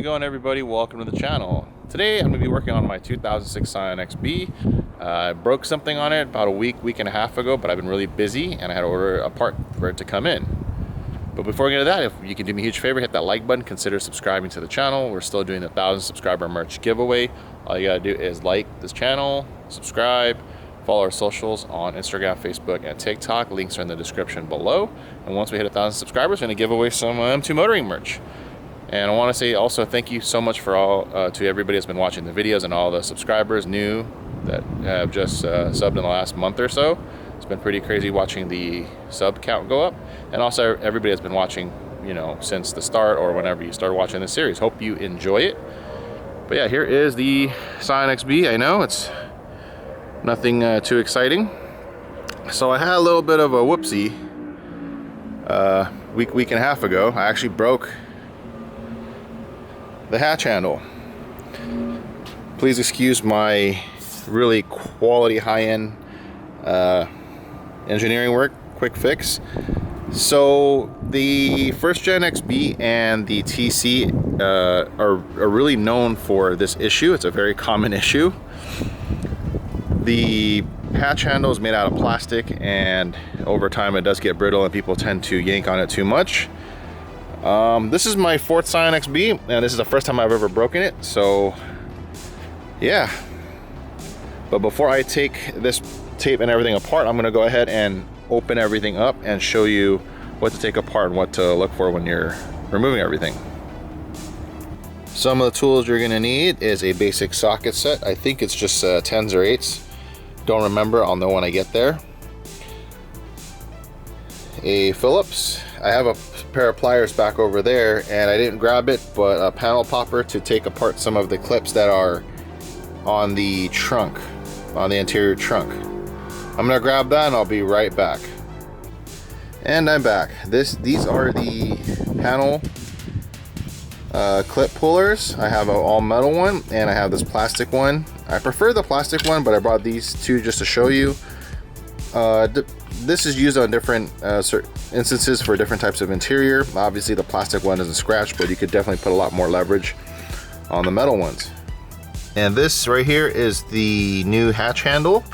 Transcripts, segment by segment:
going, everybody? Welcome to the channel. Today I'm going to be working on my 2006 Scion XB. I broke something on it about a week and a half ago, but I've been really busy and I had to order a part for it to come in. But before we get into that, if you can do me a huge favor, hit that like button, consider subscribing to the channel. We're still doing the 1,000 subscriber merch giveaway. All you gotta do is like this channel, subscribe, follow our socials on Instagram, Facebook, and TikTok. Links are in the description below. And once we hit 1,000 subscribers, we're gonna give away some M2 motoring merch. And I want to say also thank you so much for all to everybody that's been watching the videos and all the subscribers new that have just subbed in the last month or so. It's been pretty crazy watching the sub count go up, and also everybody that's been watching, you know, since the start or whenever you started watching this series. Hope you enjoy it. But yeah, here is the Scion XB. I know it's nothing too exciting. So I had a little bit of a whoopsie week and a half ago. I actually broke the hatch handle. Please excuse my really quality high-end engineering work, quick fix. So the first gen XB and the TC are really known for this issue. It's a very common issue. The hatch handle is made out of plastic, and over time it does get brittle and people tend to yank on it too much. This is my 4th Scion XB, and this is the first time I've ever broken it, so yeah. But before I take this tape and everything apart, I'm going to go ahead and open everything up and show you what to take apart and what to look for when you're removing everything. Some of the tools you're going to need is a basic socket set. I think it's just 10s or 8s. Don't remember, I'll know when I get there. A Phillips. I have a pair of pliers back over there and I didn't grab it, but a panel popper to take apart some of the clips that are on the trunk, on the interior trunk. I'm gonna grab that and I'll be right back. And I'm back. These are the panel clip pullers. I have an all metal one and I have this plastic one. I prefer the plastic one, but I brought these two just to show you. This is used on different instances for different types of interior. Obviously the plastic one doesn't scratch, but you could definitely put a lot more leverage on the metal ones. And this right here is the new hatch handle.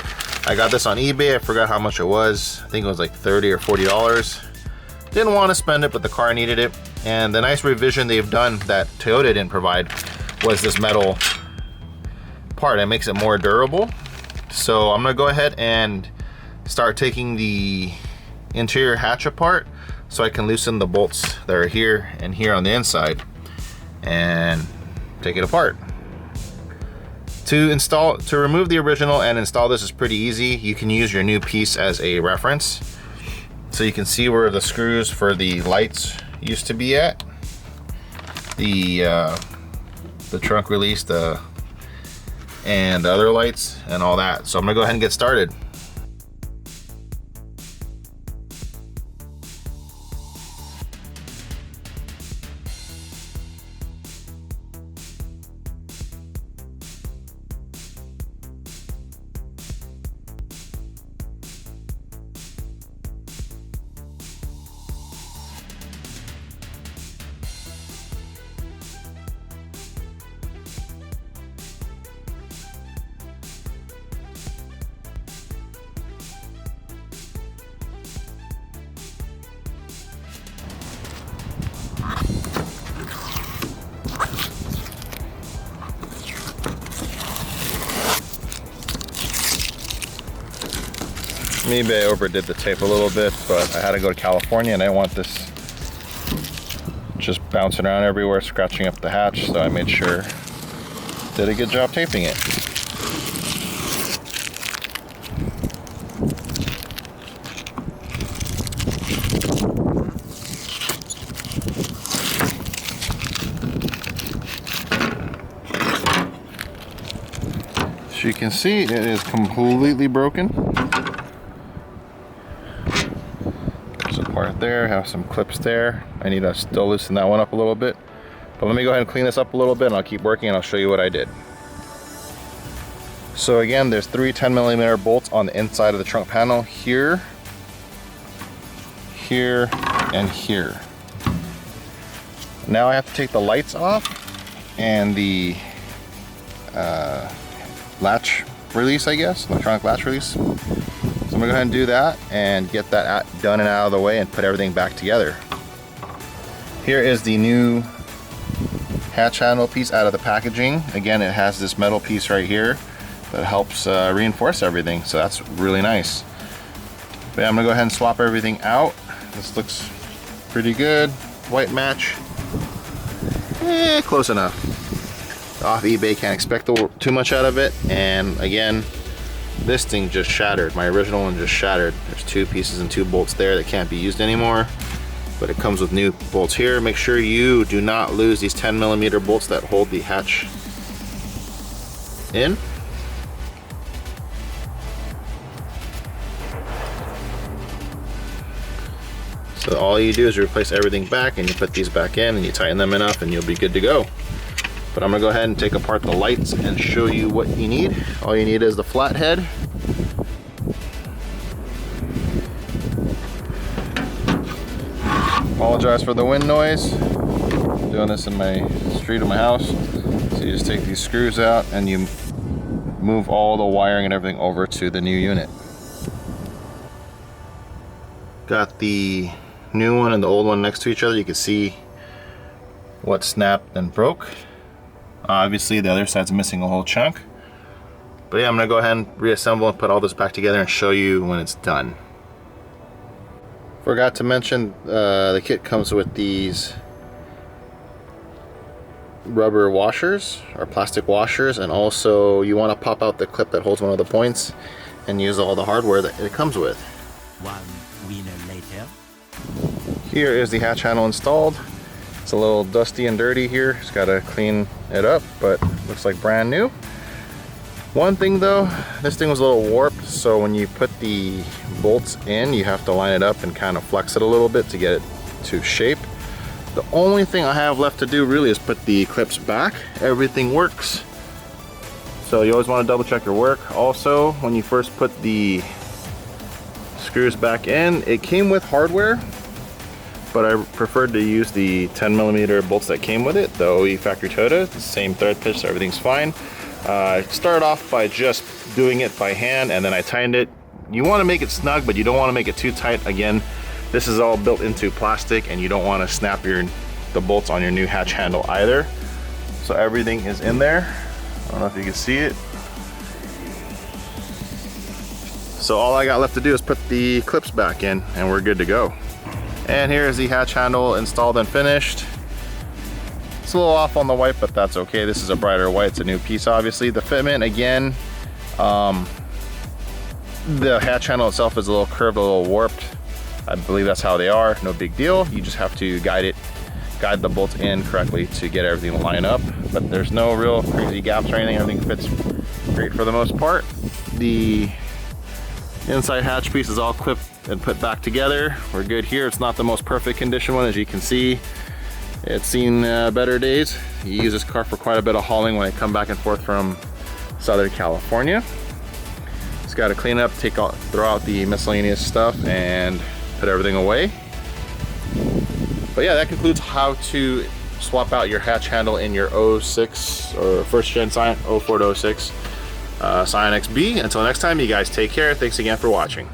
I got this on eBay. I forgot how much it was. I think it was like $30 or $40. Didn't want to spend it, but the car needed it. And the nice revision they've done that Toyota didn't provide was this metal part. It makes it more durable. So I'm gonna go ahead and start taking the interior hatch apart so I can loosen the bolts that are here and here on the inside and take it apart. To remove the original and install this is pretty easy. You can use your new piece as a reference. So you can see where the screws for the lights used to be at. The trunk release, and the other lights and all that. So I'm gonna go ahead and get started. Maybe I overdid the tape a little bit, but I had to go to California and I didn't want this just bouncing around everywhere, scratching up the hatch, so I made sure did a good job taping it. As you can see, it is completely broken. Part there, have some clips there. I need to still loosen that one up a little bit, but let me go ahead and clean this up a little bit and I'll keep working and I'll show you what I did. So again, there's 3 10mm bolts on the inside of the trunk panel here, here, and here. Now I have to take the lights off and the latch release, I guess, electronic latch release. So I'm gonna go ahead and do that and get that done and out of the way and put everything back together. Here is the new hatch handle piece out of the packaging. Again, it has this metal piece right here that helps reinforce everything, so that's really nice. But yeah, I'm gonna go ahead and swap everything out. This looks pretty good. White match, close enough. Off eBay, can't expect too much out of it. And again, this thing just shattered. My original one just shattered. There's 2 pieces and 2 bolts there that can't be used anymore, but it comes with new bolts here. Make sure you do not lose these 10mm bolts that hold the hatch in. So all you do is replace everything back and you put these back in and you tighten them enough and you'll be good to go. But I'm gonna go ahead and take apart the lights and show you what you need. All you need is the flathead. Apologize for the wind noise. I'm doing this in my street of my house. So you just take these screws out and you move all the wiring and everything over to the new unit. Got the new one and the old one next to each other. You can see what snapped and broke. Obviously the other side's missing a whole chunk. But yeah, I'm gonna go ahead and reassemble and put all this back together and show you when it's done. Forgot to mention, the kit comes with these rubber washers or plastic washers, and also you want to pop out the clip that holds one of the points and use all the hardware that it comes with. 1 winner later. Here is the hatch handle installed. It's a little dusty and dirty here. Just gotta clean it up, but looks like brand new. One thing though, this thing was a little warped, so when you put the bolts in, you have to line it up and kind of flex it a little bit to get it to shape. The only thing I have left to do really is put the clips back. Everything works. So you always want to double check your work. Also, when you first put the screws back in, it came with hardware, but I preferred to use the 10mm bolts that came with it, the OE factory Toyota. It's the same thread pitch, so everything's fine. I started off by just doing it by hand, and then I tightened it. You want to make it snug, but you don't want to make it too tight. Again, this is all built into plastic, and you don't want to snap the bolts on your new hatch handle either. So everything is in there. I don't know if you can see it. So all I got left to do is put the clips back in, and we're good to go. And here is the hatch handle installed and finished. It's a little off on the white, but that's okay. This is a brighter white. It's a new piece, obviously. The fitment, again, the hatch handle itself is a little curved, a little warped. I believe that's how they are. No big deal. You just have to guide the bolts in correctly to get everything to line up. But there's no real crazy gaps or anything. Everything fits great for the most part. The inside hatch piece is all clipped and put back together. We're good here. It's not the most perfect condition one, as you can see. It's seen better days. You use this car for quite a bit of hauling when I come back and forth from Southern California. Just got to clean up, throw out the miscellaneous stuff, and put everything away. But yeah, that concludes how to swap out your hatch handle in your 06 or first gen Scion 04 to 06 Scion XB. Until next time, you guys take care. Thanks again for watching.